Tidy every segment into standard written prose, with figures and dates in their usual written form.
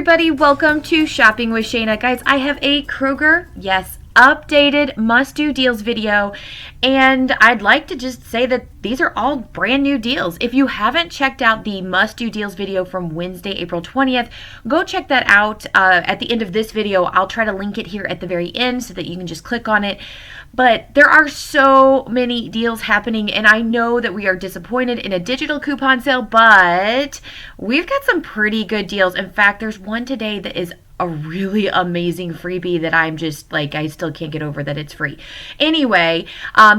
everybody, welcome to Shopping with Shana. Guys, I have a Kroger, yes, updated must-do deals video, and I'd like to just say that these are all brand new deals. If you haven't checked out the must-do deals video from Wednesday, April 20th, go check that out. At the end of this video, I'll try to link it here at the very end so that you can just click on it. But there are so many deals happening, and I know that we are disappointed in a digital coupon sale, but we've got some pretty good deals. In fact, there's one today that is a really amazing freebie that I'm just like, I still can't get over that it's free. Anyway,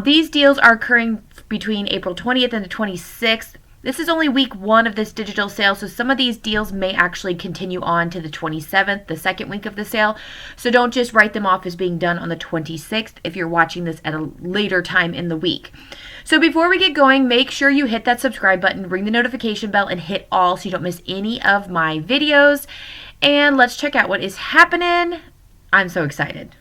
these deals are occurring between April 20th and the 26th. This is only week one of this digital sale, so some of these deals may actually continue on to the 27th, the second week of the sale. So don't just write them off as being done on the 26th if you're watching this at a later time in the week. So before we get going, make sure you hit that subscribe button, ring the notification bell, and hit all so you don't miss any of my videos. And let's check out what is happening. I'm so excited.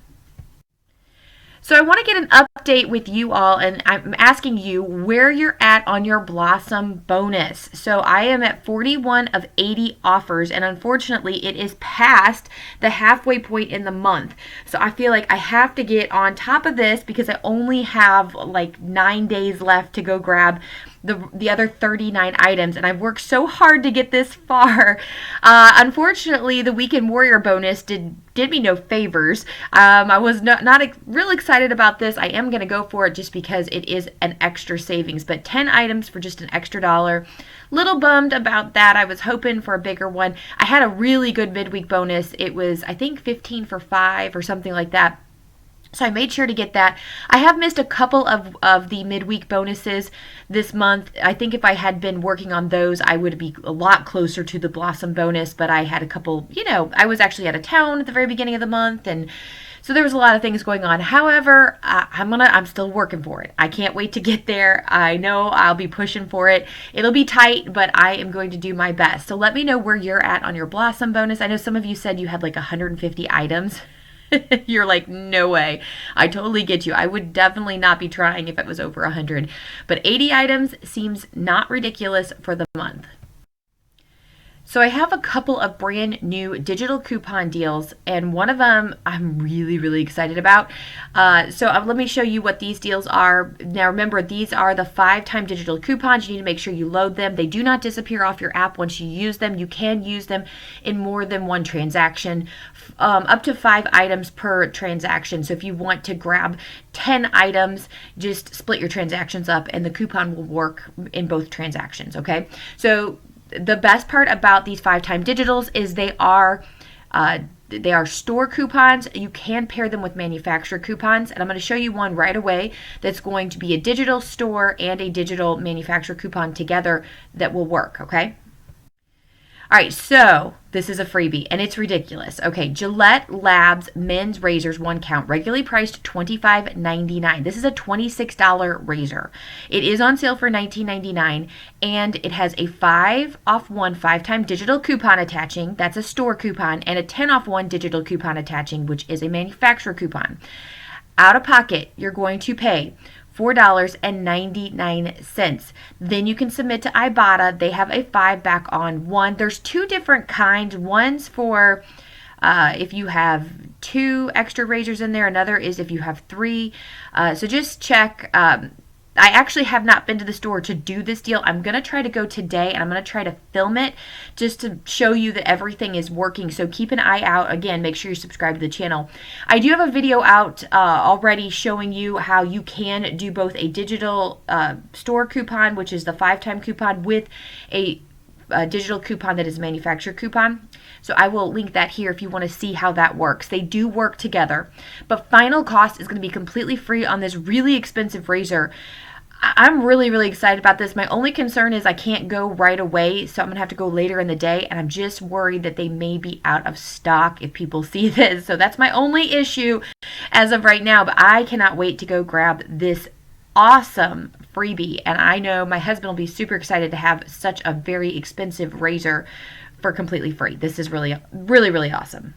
So I want to get an update with you all, and I'm asking you where you're at on your Blossom bonus. So I am at 41 of 80 offers, and unfortunately it is past the halfway point in the month. So I feel like I have to get on top of this because I only have like 9 days left to go grab the other 39 items, and I've worked so hard to get this far. Unfortunately, the Weekend Warrior bonus did me no favors. I was not real excited about this. I am going to go for it just because it is an extra savings, but 10 items for just an extra $1. Little bummed about that. I was hoping for a bigger one. I had a really good midweek bonus. It was, I think, 15 for 5 or something like that. So I made sure to get that. I have missed a couple of the midweek bonuses this month. I think if I had been working on those, I would be a lot closer to the Blossom bonus, but I had a couple, I was actually out of town at the very beginning of the month, and so there was a lot of things going on. However, I'm still working for it. I can't wait to get there. I know I'll be pushing for it. It'll be tight, but I am going to do my best. So let me know where you're at on your Blossom bonus. I know some of you said you had like 150 items. You're like, no way. I totally get you. I would definitely not be trying if it was over 100. But 80 items seems not ridiculous for the month. So I have a couple of brand new digital coupon deals, and one of them I'm really, really excited about. So let me show you what these deals are. Now remember, these are the 5-time digital coupons. You need to make sure you load them. They do not disappear off your app once you use them. You can use them in more than one transaction, up to 5 items per transaction. So if you want to grab 10 items, just split your transactions up and the coupon will work in both transactions, okay? So the best part about these 5-time digitals is they are store coupons. You can pair them with manufacturer coupons, and I'm going to show you one right away that's going to be a digital store and a digital manufacturer coupon together that will work, okay? All right, so this is a freebie, and it's ridiculous. Okay, Gillette Labs men's razors, 1 count, regularly priced $25.99. This is a $26 razor. It is on sale for $19.99, and it has a 5 off 1 5-time digital coupon attaching. That's a store coupon, and a 10 off 1 digital coupon attaching, which is a manufacturer coupon. Out of pocket, you're going to pay $4.99. Then you can submit to Ibotta. They have a 5 back on 1. There's 2 different kinds. One's for if you have 2 extra razors in there. Another is if you have 3. So just check. I actually have not been to the store to do this deal. I'm going to try to go today, and I'm going to try to film it just to show you that everything is working. So keep an eye out. Again, make sure you subscribe to the channel. I do have a video out already showing you how you can do both a digital store coupon, which is the 5-time coupon, with a digital coupon that is a manufacturer coupon. So I will link that here if you want to see how that works. They do work together, but final cost is going to be completely free on this really expensive razor. I'm really, really excited about this. My only concern is I can't go right away, so I'm going to have to go later in the day, and I'm just worried that they may be out of stock if people see this. So that's my only issue as of right now, but I cannot wait to go grab this awesome freebie, and I know my husband will be super excited to have such a very expensive razor for completely free. This is really, really, really awesome.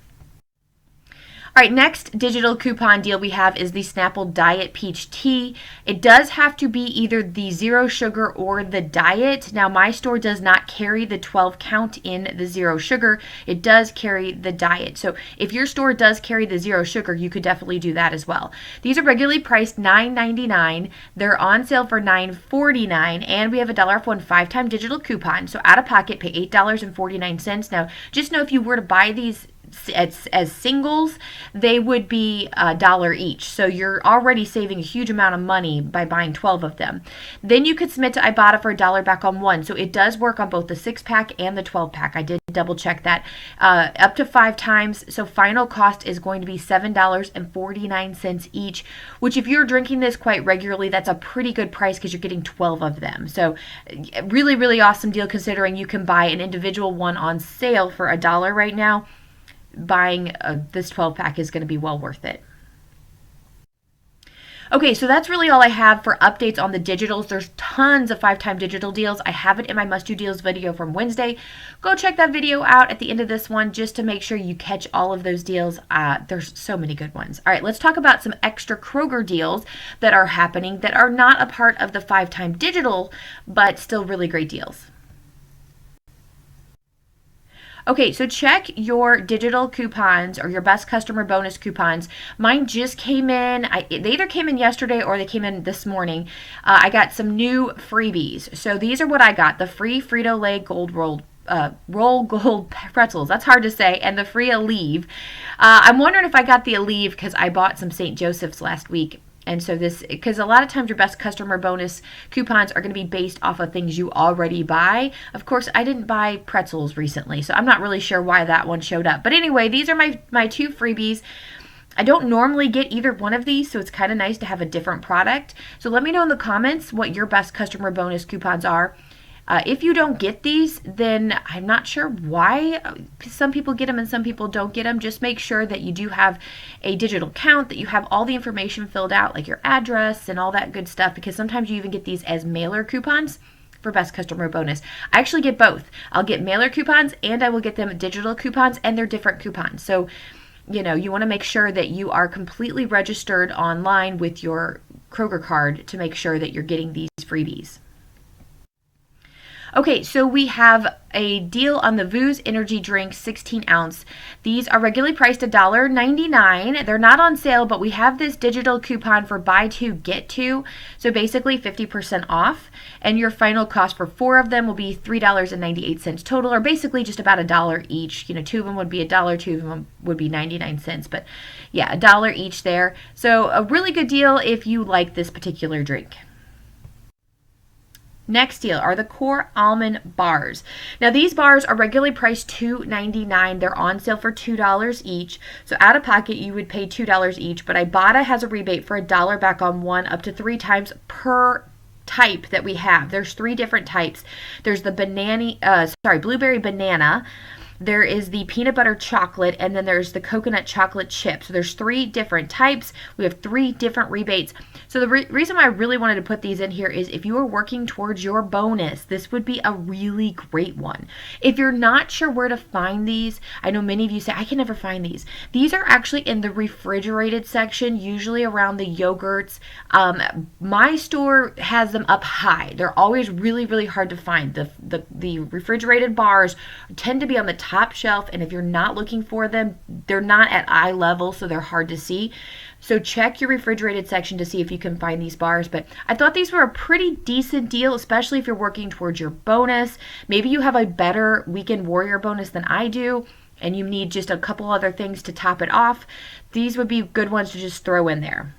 All right, next digital coupon deal we have is the Snapple Diet Peach Tea. It does have to be either the zero sugar or the diet. Now, my store does not carry the 12 count in the zero sugar. It does carry the diet. So if your store does carry the zero sugar, you could definitely do that as well. These are regularly priced $9.99. They're on sale for $9.49, and we have a $1 off one 5-time digital coupon. So out of pocket, pay $8.49. Now, just know if you were to buy these as singles, they would be $1 each. So you're already saving a huge amount of money by buying 12 of them. Then you could submit to Ibotta for $1 back on one. So it does work on both the 6-pack and the 12-pack. I did double check that. Up to 5 times. So final cost is going to be $7.49 each, which if you're drinking this quite regularly, that's a pretty good price because you're getting 12 of them. So really, really awesome deal considering you can buy an individual one on sale for $1 right now. Buying this 12-pack is going to be well worth it. Okay, so that's really all I have for updates on the digitals. There's tons of 5-time digital deals. I have it in my must-do deals video from Wednesday. Go check that video out at the end of this one just to make sure you catch all of those deals. There's so many good ones. All right, let's talk about some extra Kroger deals that are happening that are not a part of the 5-time digital, but still really great deals. Okay, so check your digital coupons or your best customer bonus coupons. Mine just came in. They either came in yesterday or they came in this morning. I got some new freebies. So these are what I got. The free Frito-Lay Gold Roll Gold pretzels. That's hard to say. And the free Aleve. I'm wondering if I got the Aleve because I bought some St. Joseph's last week. And so because a lot of times your best customer bonus coupons are going to be based off of things you already buy. Of course, I didn't buy pretzels recently, so I'm not really sure why that one showed up. But anyway, these are my 2 freebies. I don't normally get either one of these, so it's kind of nice to have a different product. So let me know in the comments what your best customer bonus coupons are. If you don't get these, then I'm not sure why some people get them and some people don't get them. Just make sure that you do have a digital count, that you have all the information filled out, like your address and all that good stuff, because sometimes you even get these as mailer coupons for best customer bonus. I actually get both. I'll get mailer coupons and I will get them digital coupons, and they're different coupons. So, you want to make sure that you are completely registered online with your Kroger card to make sure that you're getting these freebies. Okay, so we have a deal on the Vooz Energy Drink 16 ounce. These are regularly priced $1.99. They're not on sale, but we have this digital coupon for buy 2, get 2. So basically 50% off. And your final cost for 4 of them will be $3.98 total, or basically just about $1 each. 2 of them would be $1, 2 of them would be 99 cents. But yeah, $1 each there. So a really good deal if you like this particular drink. Next deal are the Core Almond bars. Now these bars are regularly priced $2.99. They're on sale for $2 each. So out of pocket you would pay $2 each, but Ibotta has a rebate for $1 back on one up to 3 times per type that we have. There's 3 different types. There's the blueberry banana. There is the peanut butter chocolate, and then there's the coconut chocolate chip. So there's 3 different types. We have 3 different rebates. So the reason why I really wanted to put these in here is if you are working towards your bonus, this would be a really great one. If you're not sure where to find these, I know many of you say, I can never find these. These are actually in the refrigerated section, usually around the yogurts. My store has them up high. They're always really, really hard to find. The refrigerated bars tend to be on the top shelf, and if you're not looking for them, they're not at eye level, so they're hard to see. So check your refrigerated section to see if you can find these bars. But I thought these were a pretty decent deal, especially if you're working towards your bonus. Maybe you have a better Weekend Warrior bonus than I do, and you need just a couple other things to top it off. These would be good ones to just throw in there.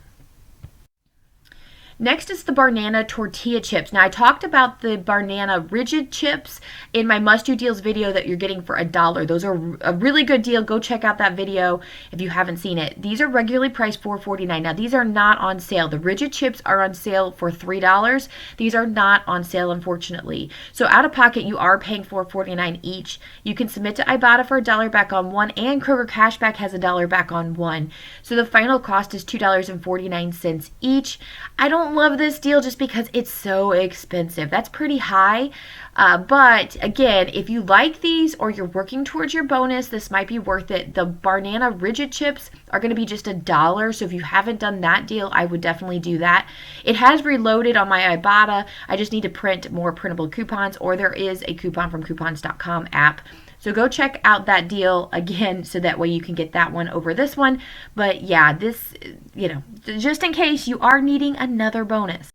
Next is the Banana Tortilla Chips. Now, I talked about the Banana Rigid Chips in my must-do deals video that you're getting for $1. Those are a really good deal. Go check out that video if you haven't seen it. These are regularly priced $4.49. Now, these are not on sale. The Rigid Chips are on sale for $3. These are not on sale, unfortunately. So out of pocket, you are paying $4.49 each. You can submit to Ibotta for $1 back on one, and Kroger Cashback has $1 back on one. So the final cost is $2.49 each. I don't don't love this deal just because it's so expensive. That's pretty high. But again, if you like these or you're working towards your bonus, this might be worth it. The Banana Rigid Chips are going to be just $1. So if you haven't done that deal, I would definitely do that. It has reloaded on my Ibotta. I just need to print more printable coupons, or there is a coupon from coupons.com app. So go check out that deal again so that way you can get that one over this one. But yeah, this, just in case you are needing another bonus.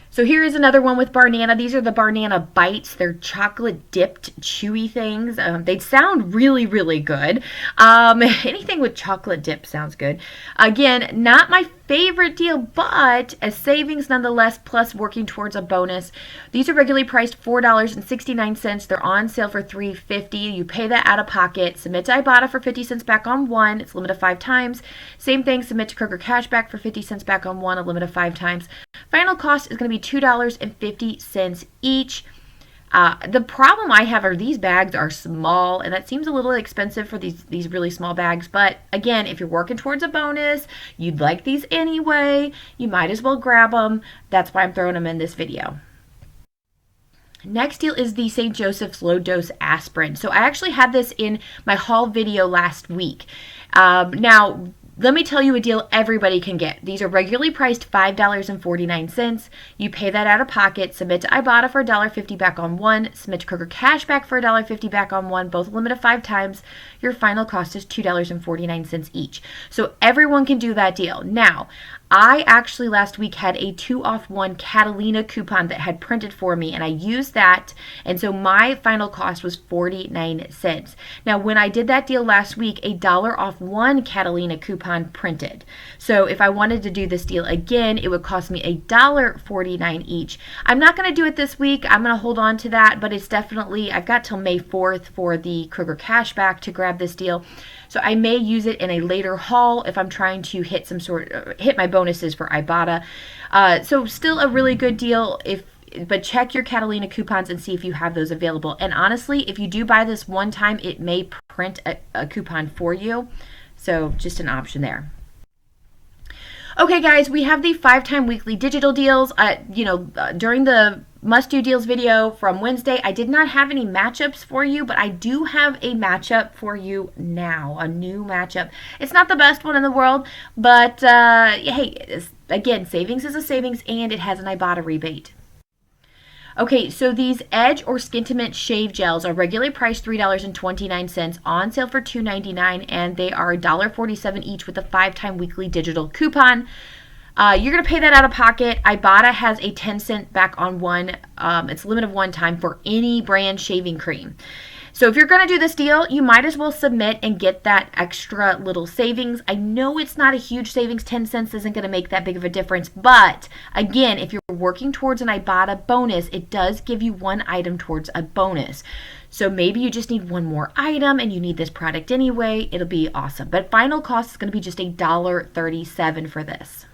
So here is another one with Banana. These are the Banana Bites. They're chocolate dipped chewy things. They sound really, really good. Anything with chocolate dip sounds good. Again, not my favorite deal, but a savings nonetheless, plus working towards a bonus. These are regularly priced $4.69. They're on sale for $3.50. You pay that out of pocket. Submit to Ibotta for 50 cents back on one. It's limited 5 times. Same thing, submit to Kroger Cashback for 50 cents back on one, a limit of 5 times. Final cost is going to be $2.50 each. The problem I have are these bags are small, and that seems a little expensive for these really small bags. But again, if you're working towards a bonus, you'd like these anyway, you might as well grab them. That's why I'm throwing them in this video. Next deal is the St. Joseph's Low Dose Aspirin. So I actually had this in my haul video last week. Now, let me tell you a deal everybody can get. These are regularly priced $5.49. You pay that out of pocket. Submit to Ibotta for $1.50 back on one. Submit to Kroger Cashback for $1.50 back on one. Both limited 5 times. Your final cost is $2.49 each. So everyone can do that deal. Now, I actually last week had a 2-off-1 Catalina coupon that had printed for me, and I used that, and so my final cost was 49 cents. Now, when I did that deal last week, a $1 off 1 Catalina coupon printed. So if I wanted to do this deal again, it would cost me $1.49 each. I'm not going to do it this week. I'm going to hold on to that, but it's definitely, I've got till May 4th for the Kroger Cashback to grab this deal. So I may use it in a later haul if I'm trying to hit my bonuses for Ibotta. So still a really good deal, but check your Catalina coupons and see if you have those available. And honestly, if you do buy this one time, it may print a coupon for you. So just an option there. Okay, guys, we have the 5-time weekly digital deals. During the must-do deals video from Wednesday, I did not have any matchups for you, but I do have a matchup for you now, a new matchup. It's not the best one in the world, but hey, again, savings is a savings, and it has an Ibotta rebate. Okay, so these Edge or Skintimate shave gels are regularly priced $3.29, on sale for $2.99, and they are $1.47 each with a 5-time weekly digital coupon. You're going to pay that out of pocket. Ibotta has a 10-cent back on one. It's a limit of 1 time for any brand shaving cream. So if you're going to do this deal, you might as well submit and get that extra little savings. I know it's not a huge savings. 10 cents isn't going to make that big of a difference. But again, if you're working towards an Ibotta bonus, it does give you 1 item towards a bonus. So maybe you just need 1 more item and you need this product anyway. It'll be awesome. But final cost is going to be just $1.37 for this.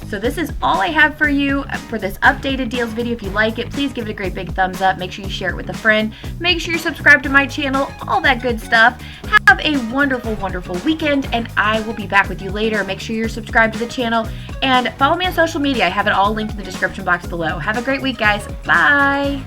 So this is all I have for you for this updated deals video. If you like it, please give it a great big thumbs up. Make sure you share it with a friend. Make sure you subscribe to my channel, all that good stuff. Have a wonderful, wonderful weekend, and I will be back with you later. Make sure you're subscribed to the channel and follow me on social media. I have it all linked in the description box below. Have a great week, guys. Bye.